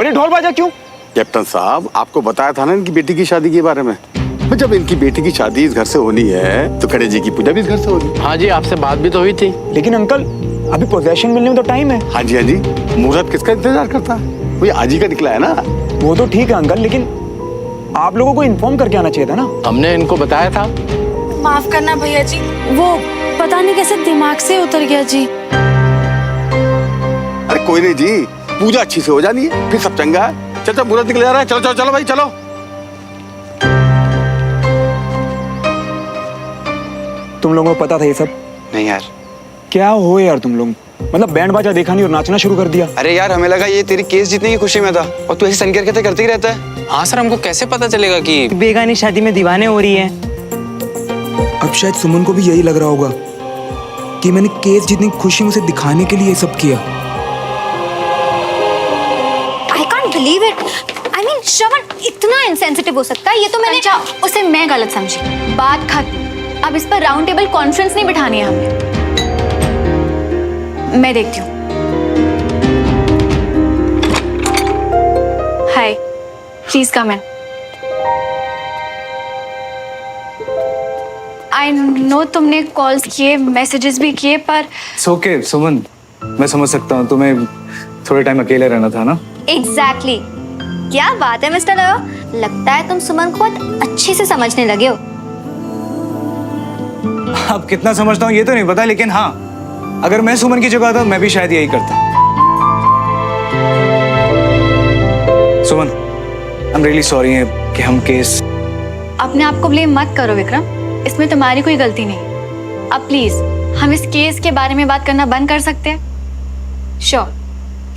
और ये ढोल बाजा क्यों? कैप्टन साहब, आपको बताया था ना इनकी बेटी की शादी के बारे में। जब इनकी बेटी की शादी इस घर से होनी है तो गणेश जी की पूजा भी इस घर से होनी। हाँ जी, आपसे बात भी तो हुई थी। लेकिन अंकल, अभी पोजेशन मिलने में तो टाइम है। हाँ जी, मुहूर्त किसका इंतजार करता है? कोई आज ही का निकला है ना। वो तो ठीक है अंकल, लेकिन आप लोगों को इन्फॉर्म करके आना चाहिए था ना। हमने इनको बताया था। माफ करना भैया जी, वो पता नहीं कैसे दिमाग से उतर गया जी। अरे कोई नहीं जी, पूजा अच्छी से हो जानी है, फिर सब चंगा है। चल मुहूर्त निकल जा रहा है, चलो चलो चलो भाई चलो। तुम लोगों को पता था ये सब? नहीं यार। क्या हो यार तुम लोग, मतलब बैंड बाजा देखा नहीं और नाचना शुरू कर दिया। अरे यार, हमें लगा ये तेरी केस जीतने की खुशी में था और तू ऐसे सनकेर कहते करते ही रहता है। हाँ सर, हमको कैसे पता चलेगा कि बेगानी शादी में दीवाने हो रही है। अब शायद सुमन को भी यही लग रहा होगा कि मैंने केस जीतने की खुशी उसे दिखाने के लिए ये सब किया। I can't believe it. I mean, श्रवण इतना इंसेंसिटिव हो सकता है, ये तो मैंने उसे मैं गलत समझी। बात खत्म। अब इस पर राउंड टेबल कॉन्फ्रेंस नहीं बिठानी है हमें। मैं देखती हूँ। Hi, please come in. I know तुमने कॉल्स किए, मैसेजेस भी किए, पर ओके सुमन, मैं समझ सकता हूँ, तुम्हें थोड़े टाइम अकेले रहना था ना। एग्जैक्टली। क्या बात है मिस्टर लयो, लगता है तुम सुमन को बहुत अच्छे से समझने लगे हो। अब कितना समझता हूँ ये तो नहीं पता, लेकिन हाँ, अगर मैं सुमन की जगह था मैं भी शायद यही करता। सुमन, आई एम रियली सॉरी कि हम केस। अपने आप को ब्लेम मत करो विक्रम, इसमें तुम्हारी कोई गलती नहीं। अब प्लीज हम इस केस के बारे में बात करना बंद कर सकते हैं? श्योर।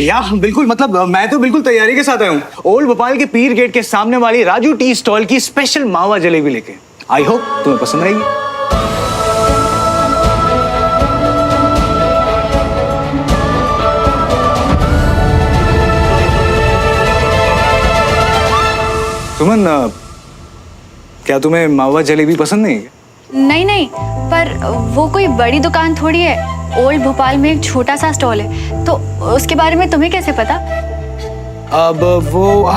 या बिल्कुल, मतलब मैं तो बिल्कुल तैयारी के साथ आया हूँ। ओल्ड भोपाल के पीर गेट के सामने वाली राजू टी स्टॉल की स्पेशल मावा जलेबी लेके। आई होप तुम्हें पसंद आएगी। सुमन, क्या तुम्हें मावा जलेबी पसंद नहीं है? नहीं नहीं, पर वो कोई बड़ी दुकान थोड़ी है। ओल्ड भोपाल में एक छोटा सा स्टॉल है, तो उसके बारे में तुम्हें कैसे पता? अब वो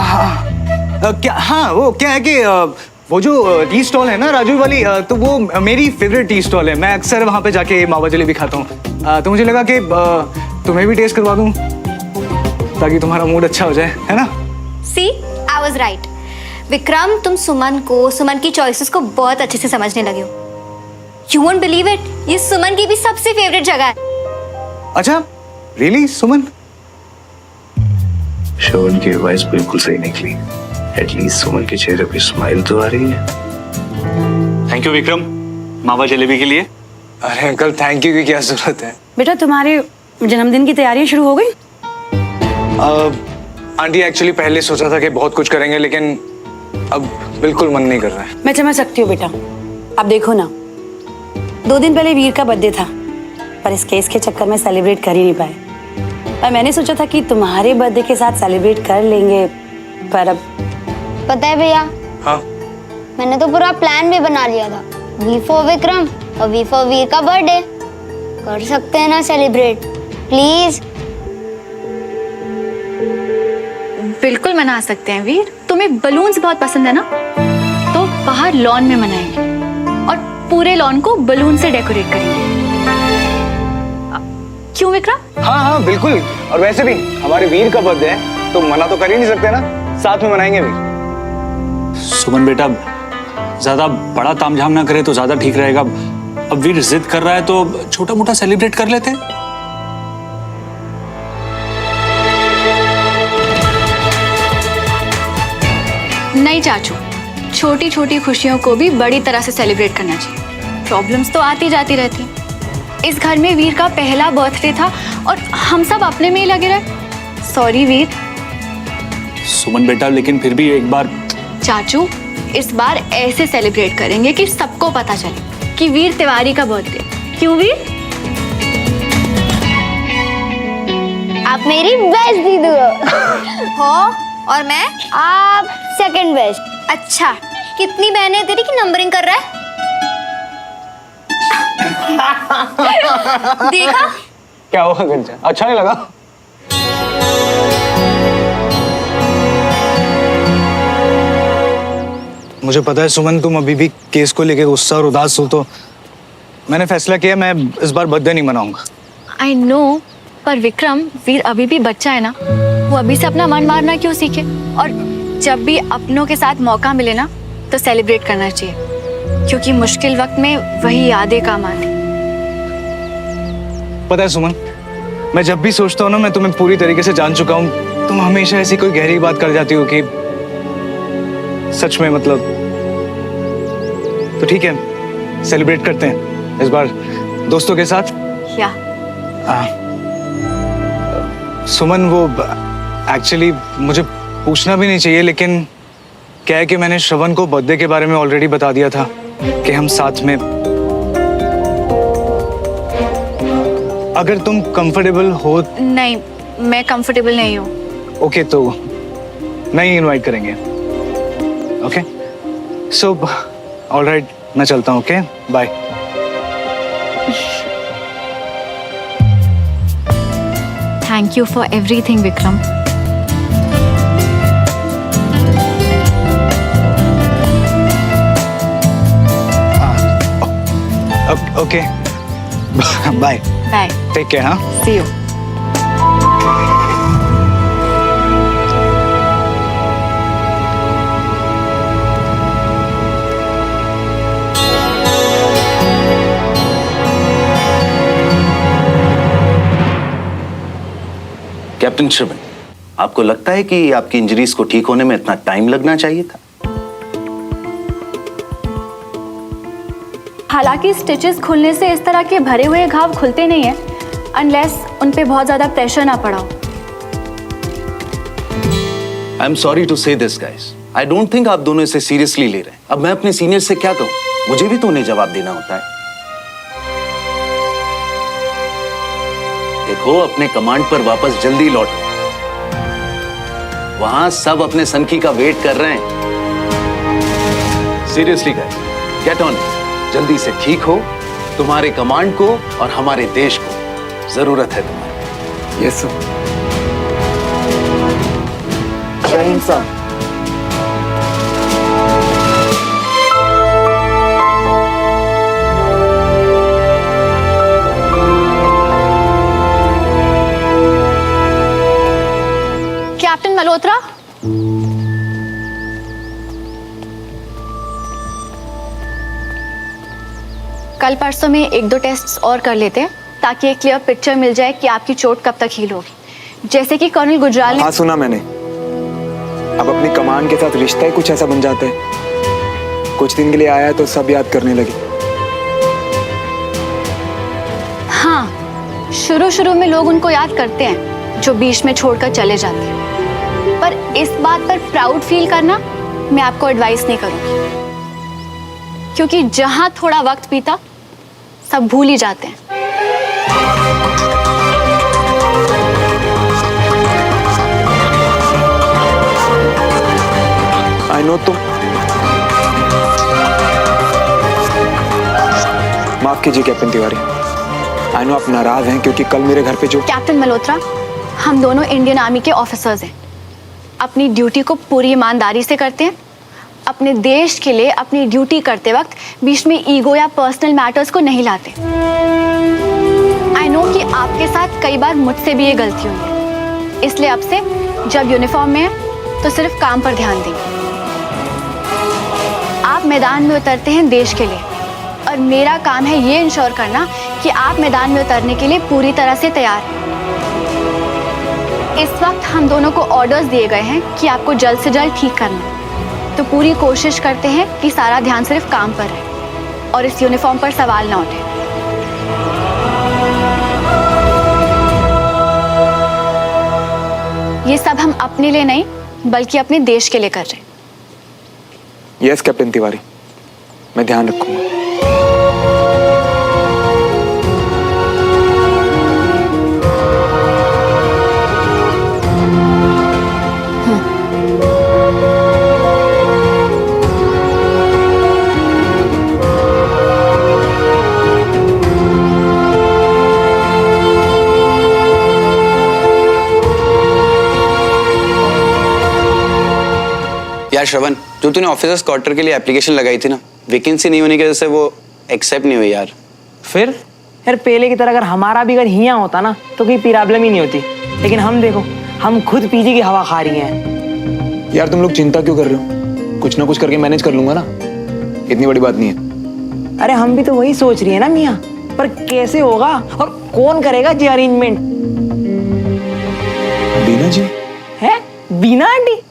क्या, हाँ वो क्या है कि वो जो टी स्टॉल है ना राजू वाली, तो वो मेरी फेवरेट टी स्टॉल है। मैं अक्सर वहाँ पे जाके मावा जलेबी खाता हूँ। तो मुझे लगा कि तुम्हें भी टेस्ट करवा दूँ ताकि तुम्हारा मूड अच्छा हो जाए, है ना? सी, आई वाज राइट। विक्रम, तुम सुमन की चॉइसेस को बहुत अच्छे से समझने लगे हो। You won't believe it, ये सुमन की भी सबसे फेवरेट जगह है। अच्छा, रियली सुमन? श्रवण की वॉइस बिल्कुल सही निकली। एटलीस्ट सुमन के चेहरे पे स्माइल तो आ रही है। थैंक यू विक्रम, मावा जलेबी के लिए। अरे अंकल, थैंक यू की क्या जरूरत है। बेटा, तुम्हारे जन्मदिन की तैयारियां शुरू हो गई? आंटी, एक्चुअली पहले सोचा था कि बहुत कुछ करेंगे, लेकिन अब बिल्कुल मन नहीं कर रहा है। मैं समझ सकती हूँ बेटा। अब देखो ना, 2 दिन पहले वीर का बर्थडे था, पर इस केस के चक्कर में सेलिब्रेट कर ही नहीं पाए। पर मैंने सोचा था कि तुम्हारे बर्थडे के साथ सेलिब्रेट कर लेंगे, पर अब। पता है भैया, हाँ? मैंने तो पूरा प्लान भी बना लिया था। वी फॉर विक्रम और वी फॉर वीर का बर्थडे कर सकते हैं ना सेलिब्रेट, प्लीज? बिल्कुल मना सकते हैं वीर। तुम्हें बलून्स बहुत पसंद है ना, तो बाहर लॉन में मनाएंगे और पूरे लॉन को बलून से डेकोरेट करेंगे। क्यों विक्रम? हाँ हाँ बिल्कुल, और वैसे भी हमारे वीर का बर्थडे है तो मना तो कर ही नहीं सकते ना, साथ में मनाएंगे भी। सुमन बेटा, ज्यादा बड़ा तामझाम ना करे तो ज्यादा ठीक रहेगा। अब वीर जिद कर रहा है तो छोटा मोटा सेलिब्रेट कर लेते हैं। नहीं चाचू, छोटी छोटी खुशियों को भी बड़ी तरह से सेलिब्रेट करना चाहिए। प्रॉब्लम्स तो आती जाती रहती हैं। इस घर में वीर का पहला बर्थडे था और हम सब अपने में ही लगे रहे। सॉरी वीर। सुमन बेटा, लेकिन फिर भी एक बार। चाचू, इस बार ऐसे सेलिब्रेट करेंगे कि सबको पता चले कि वीर तिवारी का बर्थडे। क्यों वीर? आप मेरी बेस्ट दीदी हो और मैं? आप सेकंड बेस्ट। अच्छा, कितनी बहनें तेरी की नंबरिंग कर रहा है? देखा? क्या हुआ गंजा, अच्छा नहीं लगा? मुझे पता है सुमन, तुम अभी भी केस को लेके गुस्सा और उदास हो, तो मैंने फैसला किया मैं इस बार बर्थडे नहीं मनाऊंगा। आई नो, पर विक्रम, वीर अभी भी बच्चा है ना, वो अभी से अपना मन मारना क्यों सीखे? और जब भी अपनों के साथ मौका मिले ना तो सेलिब्रेट करना चाहिए, क्योंकि मुश्किल वक्त में वही यादें काम आती। पता है सुमन, मैं जब भी सोचता हूँ ना मैं तुम्हें पूरी तरीके से जान चुका हूँ, तुम हमेशा ऐसी कोई गहरी बात कर जाती हो कि सच में मतलब। तो ठीक है, सेलिब्रेट करते हैं इस बार दोस्तों के साथ। क्या? सुमन, वो एक्चुअली मुझे पूछना भी नहीं चाहिए, लेकिन क्या है कि मैंने श्रवण को बर्थडे के बारे में ऑलरेडी बता दिया था कि हम साथ में। अगर तुम कंफर्टेबल हो। नहीं, मैं कंफर्टेबल नहीं हूँ। ओके, तो नहीं इनवाइट करेंगे। ओके, सो ऑलराइट, मैं चलता हूँ। Okay, bye. Thank you for everything Vikram. Okay, bye. Bye. Take care. हाँ, सी यू। कैप्टन श्रवण, आपको लगता है कि आपकी इंजरीज को ठीक होने में इतना टाइम लगना चाहिए था? हालांकि स्टिचेस खुलने से इस तरह के भरे हुए घाव खुलते नहीं हैं, अनलेस उन पे बहुत ज्यादा प्रेशर ना पड़ा हो। आई एम सॉरी टू से this guys, I don't think आप दोनों इसे सीरियसली ले रहे हैं। अब मैं अपने सीनियर से क्या कहूं? मुझे भी तो उन्हें जवाब देना होता है। देखो, अपने कमांड पर वापस जल्दी लौटो। वहां सब अपने सनकी का वेट कर रहे हैं। सीरियसली गाइस, गेट ऑन, जल्दी से ठीक हो। तुम्हारे कमांड को और हमारे देश को जरूरत है तुम्हारी। Yes sir. जय हिंद सर। कैप्टन मल्होत्रा, कल परसों में 1-2 टेस्ट्स और कर लेते हैं ताकि एक क्लियर पिक्चर मिल जाए कि आपकी चोट कब तक हील होगी। जैसे कि कर्नल गुजराल ने। हाँ, सुना मैंने। अब अपनी कमान के साथ रिश्ता ही कुछ ऐसा बन जाता है, कुछ दिन के लिए आया तो सब याद करने लगे। हाँ, शुरू में लोग उनको याद करते हैं जो बीच में छोड़कर चले जाते हैं, पर इस बात पर प्राउड फील करना मैं आपको एडवाइस नहीं करूंगी, क्योंकि जहां थोड़ा वक्त बीता सब भूल ही जाते हैं। आई नो, तुम माफ कीजिए कैप्टन तिवारी। आई नो आप नाराज हैं क्योंकि कल मेरे घर पे जो। कैप्टन मल्होत्रा, हम दोनों इंडियन आर्मी के ऑफिसर्स हैं, अपनी ड्यूटी को पूरी ईमानदारी से करते हैं। अपने देश के लिए अपनी ड्यूटी करते वक्त बीच में ईगो या पर्सनल मैटर्स को नहीं लाते। आई नो कि आपके साथ कई बार मुझसे भी ये गलती हुई है, इसलिए अब से जब यूनिफॉर्म में है तो सिर्फ काम पर ध्यान देंगे। आप मैदान में उतरते हैं देश के लिए, और मेरा काम है ये इंश्योर करना कि आप मैदान में उतरने के लिए पूरी तरह से तैयार हैं। इस वक्त हम दोनों को ऑर्डर्स दिए गए हैं कि आपको जल्द से जल्द ठीक करना है, तो पूरी कोशिश करते हैं कि सारा ध्यान सिर्फ काम पर रहे और इस यूनिफॉर्म पर सवाल ना उठे। ये सब हम अपने लिए नहीं बल्कि अपने देश के लिए कर रहे हैं। यस कैप्टन तिवारी, मैं ध्यान रखूंगा। यार श्रवण, जो तूने ऑफिसर्स क्वार्टर के लिए एप्लीकेशन लगाई थी ना, वैकेंसी नहीं होने की वजह से वो एक्सेप्ट नहीं हुई यार। फिर यार पहले की तरह अगर हमारा भी अगर हियाँ होता ना तो कोई प्रॉब्लम ही नहीं होती, लेकिन हम देखो हम खुद पीजी की हवा खा रही हैं। यार तुम लोग चिंता क्यों कर रहे हो? कुछ ना कुछ करके मैनेज कर लूंगा ना, इतनी बड़ी बात नहीं है। अरे हम भी तो वही सोच रही है ना मियाँ, पर कैसे होगा और कौन करेगा जी अरेंजमेंट? बीना जी है? बीना आंटी?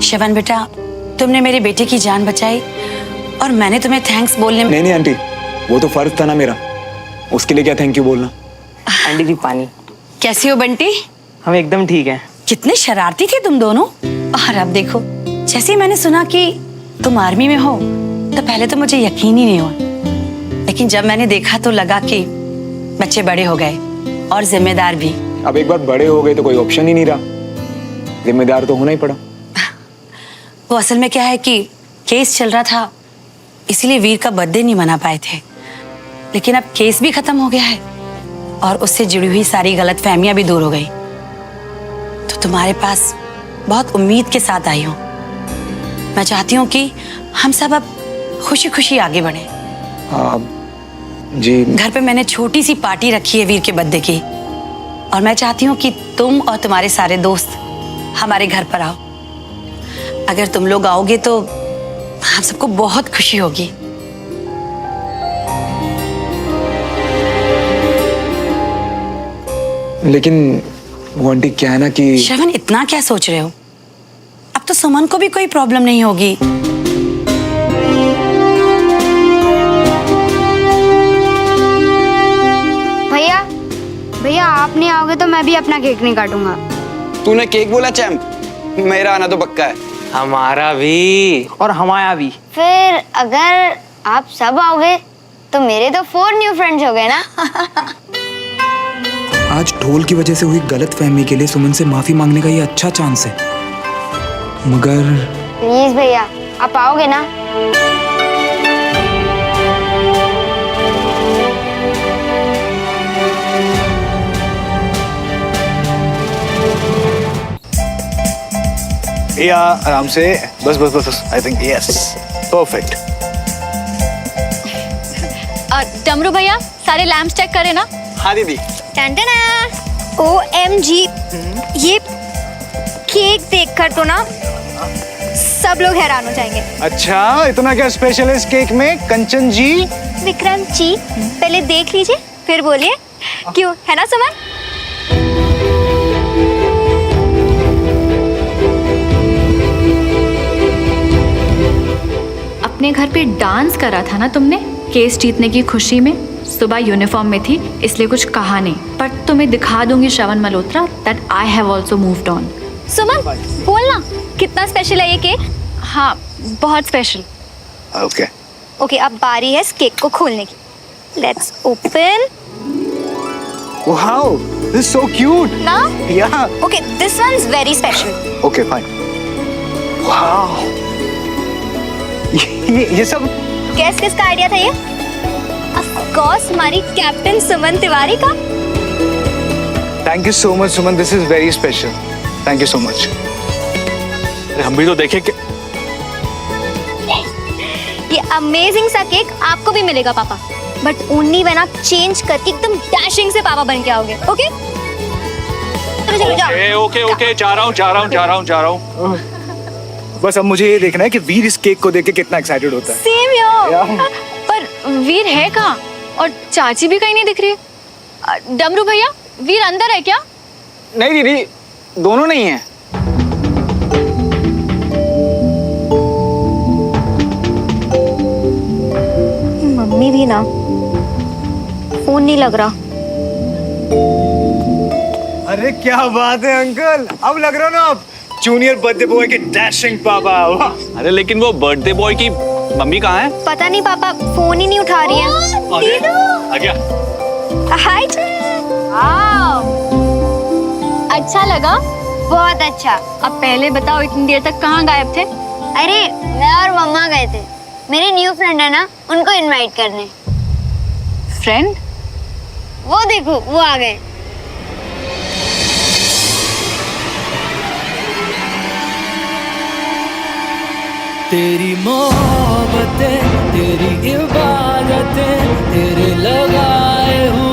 श्रवण बेटा, तुमने मेरी बेटी की जान बचाई और मैंने तुम्हें थैंक्स बोलने में... नहीं आंटी, वो तो फर्ज था ना मेरा, उसके लिए क्या थैंक यू बोलना। आंटी जी पानी। कैसी हो बंटी? हम एकदम ठीक हैं। कितने शरारती थे तुम दोनों। और अब देखो, जैसे ही मैंने सुना कि तुम आर्मी में हो तो पहले तो मुझे यकीन ही नहीं हुआ, लेकिन जब मैंने देखा तो लगा कि बच्चे बड़े हो गए और जिम्मेदार भी। अब एक बार बड़े हो गए तो कोई ऑप्शन ही नहीं रहा, जिम्मेदार तो होना ही पड़ा। वो असल में क्या है कि केस चल रहा था, इसीलिए वीर का बर्थडे नहीं मना पाए थे, लेकिन अब केस भी खत्म हो गया है और उससे जुड़ी हुई सारी गलतफहमियां भी दूर हो गई। तो तुम्हारे पास बहुत उम्मीद के साथ आई हूं। मैं चाहती हूँ कि हम सब अब खुशी खुशी आगे बढ़े। जी। घर पे मैंने छोटी सी पार्टी रखी है वीर के बर्थडे की, और मैं चाहती हूँ कि तुम और तुम्हारे सारे दोस्त हमारे घर पर आओ। अगर तुम लोग आओगे तो हम सबको बहुत खुशी होगी। लेकिन वो आंटी क्या है ना कि... श्रवण, इतना क्या सोच रहे हो? अब तो सुमन को भी कोई प्रॉब्लम नहीं होगी। भैया भैया, आप नहीं आओगे तो मैं भी अपना केक नहीं काटूंगा। तूने केक बोला चैम्प, मेरा आना तो पक्का है। हमारा भी और हमारा भी। फिर अगर आप सब आओगे तो मेरे तो 4 न्यू फ्रेंड्स हो गए ना। आज ढोल की वजह से हुई गलतफहमी के लिए सुमन से माफी मांगने का ये अच्छा चांस है, मगर प्लीज भैया, आप आओगे ना? या आराम से, बस बस बस बस, आई थिंक यस, परफेक्ट। डमरू भैया, सारे लैम्प्स चेक करें ना? हाँ दीदी। OMG, ये केक देखकर तो ना सब लोग हैरान हो जाएंगे। अच्छा, इतना क्या स्पेशल है इस केक में कंचन जी? विक्रम जी, पहले देख लीजिए फिर बोलिए, क्यों, है ना सुमन? अपने घर पे डांस करा था ना तुमने केस जीतने की खुशी में। सुबह यूनिफॉर्म में थी इसलिए कुछ कहा नहीं, पर तुम्हें दिखा दूंगी Shravan Malhotra that I have also moved on. Suman, बोलना कितना स्पेशल है ये केक? हाँ, बहुत स्पेशल। ओके ओके, अब बारी है इस केक को खोलने की। Let's open. Wow, this is so cute. ना? या। Okay, this one is very special. Okay fine. Wow, ये सब गैस किसका आइडिया था ये? ऑफ कोर्स हमारी कैप्टन सुमन तिवारी का। Thank you so much Suman, this is very special, thank you so much. हम भी तो देखें कि ये अमेजिंग सा केक आपको भी मिलेगा पापा, बट ओनली व्हेन आप चेंज करके एकदम डैशिंग से पापा बन के आओगे। ओके चलो चलो जाओ। ओके ओके, जा रहा हूँ। बस अब मुझे ये देखना है कि वीर इस केक को देख के कितना एक्साइटेड होता है। सेम यार। पर वीर है कहाँ? और चाची भी कहीं नहीं दिख रही है। डमरू भैया, वीर अंदर है क्या? नहीं दीदी, दोनों नहीं है। मम्मी भी ना, फोन नहीं लग रहा। अरे क्या बात है अंकल, अब लग रहा ना आप जूनियर बर्थडे बॉय के डैशिंग पापा। अरे लेकिन वो बर्थडे बॉय की मम्मी कहाँ है? पता नहीं पापा, फोन ही नहीं उठा रही है। आ गया। हाय। अच्छा लगा? बहुत अच्छा। अब पहले बताओ, इतनी देर तक कहाँ गायब थे? अरे मैं और मम्मा गए थे मेरे न्यू फ्रेंड है ना, उनको इनवाइट करने। फ्रेंड? वो देखो, वो आ गए। तेरी मोहब्बतें तेरी इबादतें तेरे लगाए हुए